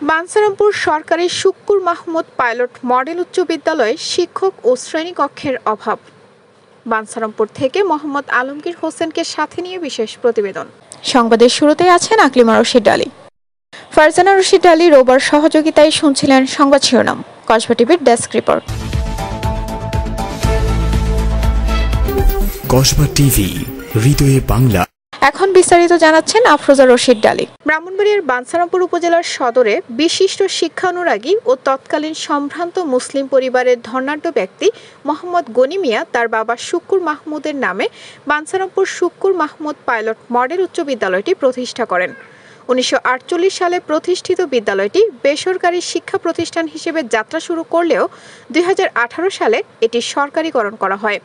বাঞ্ছারামপুর সরকারি Shukkur Mahmud pilot model উচ্চ বিদ্যালয়ে শিক্ষক ও শ্রেণীকক্ষের অভাব। বাঞ্ছারামপুর থেকে মোহাম্মদ আলমগীর হোসেনকে সাথে নিয়ে বিশেষ প্রতিবেদন। সংবাদের শুরুতে আছেন আকলিমা রশিদ আলী। ফারজানা রশিদ আলী রোবার সহযোগিতায় শুনছিলেন সংবাদ শিরোনাম। কসবা টিভির ডেস্ক রিপোর্ট। কসবা টিভি, হৃদয়ে বাংলা। এখন বিস্তারিত জানাচ্ছেন আফরোজা রশিদ আলী। ব্রাহ্মণবাড়িয়ার বাঞ্ছারামপুর উপজেলার সদরে বিশিষ্ট শিক্ষানুরাগী ও তৎকালীন সম্ভ্রান্ত মুসলিম পরিবারের ধনাঢ্য ব্যক্তি মোহাম্মদ গনি মিয়া তার বাবা শুক্কুর মাহমুদের নামে বাঞ্ছারামপুর শুক্কুর মাহমুদ পাইলট মডেল উচ্চ বিদ্যালয়টি প্রতিষ্ঠা করেন। 1948 সালে প্রতিষ্ঠিত বিদ্যালয়টি বেসরকারি শিক্ষা প্রতিষ্ঠান হিসেবে যাত্রা শুরু করলেও 2018 সালে এটি সরকারিকরণ করা হয়।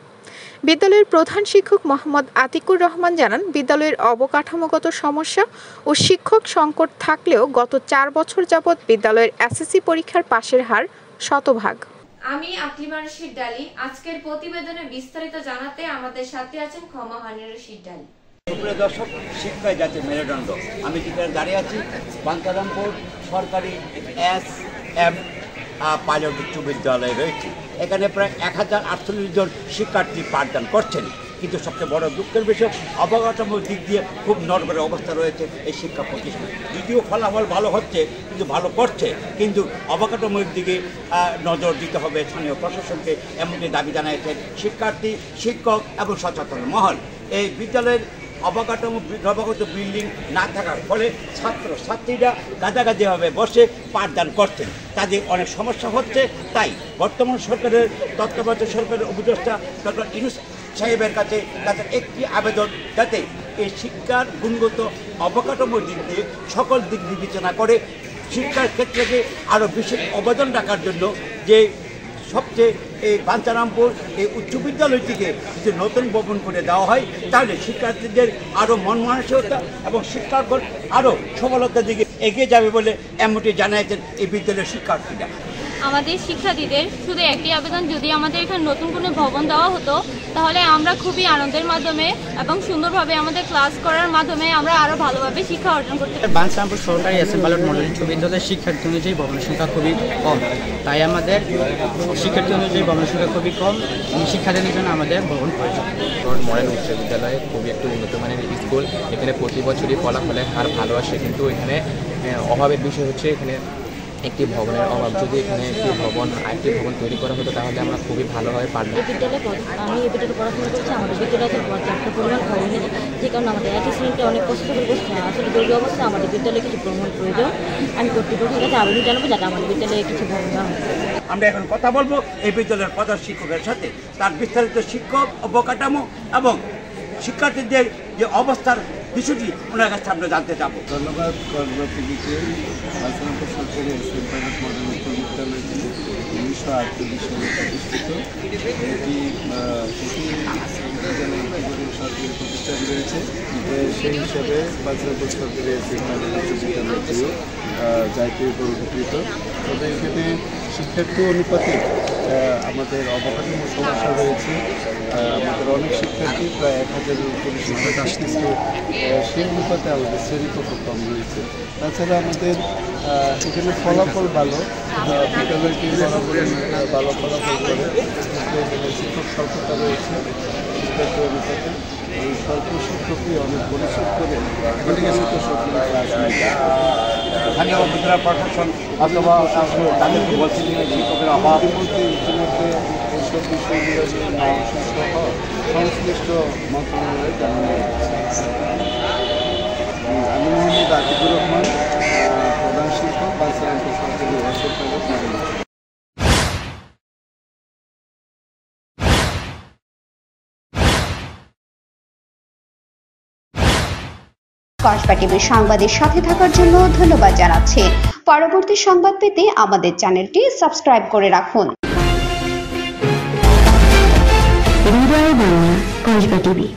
বিদ্যালয়ের প্রধান শিক্ষক মোহাম্মদ আতিকুর রহমান জানান, বিদ্যালয়ের অবকাঠামোগত সমস্যা ও শিক্ষক সংকট থাকলেও গত 4 বছর যাবৎ বিদ্যালয়ের এসএসসি পরীক্ষার পাশের হার শতভাগ। আমি আকলিমা রশিদ আলী। আজকের প্রতিবেদনে বিস্তারিত জানাতে আমাদের সাথে আছেন ক্ষমাহানি রশিদ আলী। সুপ্রিয় দর্শক, শিক্ষায় জাতীয় মেরুদণ্ড। আমি যেখানে দাঁড়িয়ে আছি বাঞ্ছারামপুর সরকারি এস.এম. পাইলট উচ্চ বিদ্যালয়ে রয়েছে। এখানে প্রায় 1048 জন শিক্ষার্থী পাঠদান করছেন, কিন্তু সবচেয়ে বড় দুঃখের বিষয় অবকাঠামোর দিক দিয়ে খুব নড়বড়ে অবস্থা রয়েছে এই শিক্ষা প্রতিষ্ঠান। যদিও ফলাফল ভালো হচ্ছে, কিন্তু ভালো করছে, কিন্তু অবকাঠামোর দিকে নজর দিতে হবে স্থানীয় প্রশাসনকে, এমনকি দাবি জানিয়েছেন শিক্ষার্থী, শিক্ষক এবং সচেতন মহল। এই বিদ্যালয়ের অবকাঠামো নবাগত বিল্ডিং না থাকার ফলে ছাত্রছাত্রীরা গাদাগাদিভাবে বসে পাঠদান করছেন, তাদের অনেক সমস্যা হচ্ছে। তাই বর্তমান সরকারের তত্ত্বাবধায়ক সরকারের উপদেষ্টা ডক্টর ইউনূস সাহেবের কাছে তাদের একটি আবেদন, যাতে এই শিক্ষার গুণগত অবকাঠামোর দিক দিয়ে সকল দিক বিবেচনা করে শিক্ষার ক্ষেত্রে আরও বিশেষ অবদান রাখার জন্য যে সবচেয়ে এই বাঞ্ছারামপুর এই উচ্চ বিদ্যালয়টিকে যদি নতুন ভবন করে দেওয়া হয়, তাহলে শিক্ষার্থীদের আরও মন মানসিকতা এবং শিক্ষাগত আরও সফলতার দিকে এগিয়ে যাবে বলে এমনটি জানিয়েছেন এই বিদ্যালয়ের শিক্ষার্থীরা। আমাদের শিক্ষার্থীদের শুধু একটি আবেদন, যদি আমাদের এখানে নতুন কোনো ভবন দেওয়া হতো তাহলে আমরা খুবই আনন্দের মাধ্যমে এবং সুন্দরভাবে আমাদের ক্লাস করার মাধ্যমে আমরা আরও ভালোভাবে শিক্ষা অর্জন করতে পারি। বাঞ্ছারামপুর সরকারি এস.এম. পাইলট মডেল উচ্চ বিদ্যালয়ের শিক্ষার্থী অনুযায়ী ভবনের সংখ্যা খুবই কম, তাই আমাদের শিক্ষার্থী অনুযায়ী ভবনের সংখ্যা খুবই কম। শিক্ষার্থীদের জন্য আমাদের ভবন প্রয়োজন। মডেল উচ্চ বিদ্যালয় খুবই একটু উন্নত মানের স্কুল। এখানে প্রতি বছরই ফলাফলের হার ভালো আসে, কিন্তু এখানে অভাবের বিষয় হচ্ছে এখানে একটি ভবনের অভাব। যদি এখানে একটি ভবন তৈরি করা হতো তাহলে আমরা খুবই ভালোভাবে পারবো। আমি এই বিদ্যালয়ে পড়াশোনা করছি, আমাদের বিদ্যালয়ে পর্যাপ্ত পরিমাণ ভবন নেই, যে কারণে আমাদের একই শ্রেণীতে অনেক কষ্ট করে বসছে। আসলে জরুরি অবস্থায় আমাদের বিদ্যালয়ে কিছু ভ্রমণ প্রয়োজন। আমি কর্তৃপক্ষের কাছে আবেদন জানাবো যাতে আমাদের বিদ্যালয়ে কিছু ভ্রমণ না হয়। আমরা এখন কথা বলবো এই বিদ্যালয়ের প্রধান শিক্ষকের সাথে, তার বিস্তারিত শিক্ষক অবকাঠামো এবং শিক্ষার্থীদের যে অবস্থার বিষয়টি ওনার কাছে আমরা জানতে যাবো। ধন্যবাদ কসবা টিভিকে। বাঞ্ছারামপুর সরকারি এস.এম. পাইলট মডেল উচ্চ বিদ্যালয়টি 1948 সালে প্রতিষ্ঠিত। এটি সরকারি প্রতিষ্ঠান রয়েছে, সেই হিসাবে বাঞ্ছারামপুর সরকারি এস.এম. পাইলট উচ্চ বিদ্যালয়টিও জাতীয় পুরস্কৃত। তবে এখানে শিক্ষার্থী অনুপাতে আমাদের অবকাঠামোর সমস্যা রয়েছে। আমাদের অনেক শিক্ষার্থী, প্রায় 1000-এর উপরে শিক্ষার্থী আসতেছে, সেই অনুপাতে আমাদের শ্রেণীকক্ষ কম রয়েছে। তাছাড়া আমাদের এখানে ফলাফল ভালো, বিদ্যালয়টি বরাবরই ভালো ফলাফল করে, কিন্তু এখানে শিক্ষক স্বল্পতা রয়েছে। শিক্ষার্থী অনুপাতে এই স্বল্প শিক্ষকই অনেক পরিশ্রম করে স্থানীয় উপজেলা প্রশাসন অথবা তাদেরকে বলছেন শিক্ষকের অভাব। ইতিমধ্যে এইসব বিষয়গুলো সহ সংশ্লিষ্ট মন্ত্রণালয়ে জানানো হয়েছে। আমি মোহাম্মদ আতিকুর রহমান, প্রধান শিক্ষক, বাঞ্ছারামপুর সরকারি এস.এম. Pilot model. কসবা টিভির সংবাদের সাথে থাকার জন্য ধন্যবাদ জানাচ্ছি। পরবর্তী সংবাদ পেতে আমাদের চ্যানেলটি সাবস্ক্রাইব করে রাখুন। হৃদয়ে বাংলা, কসবা টিভি।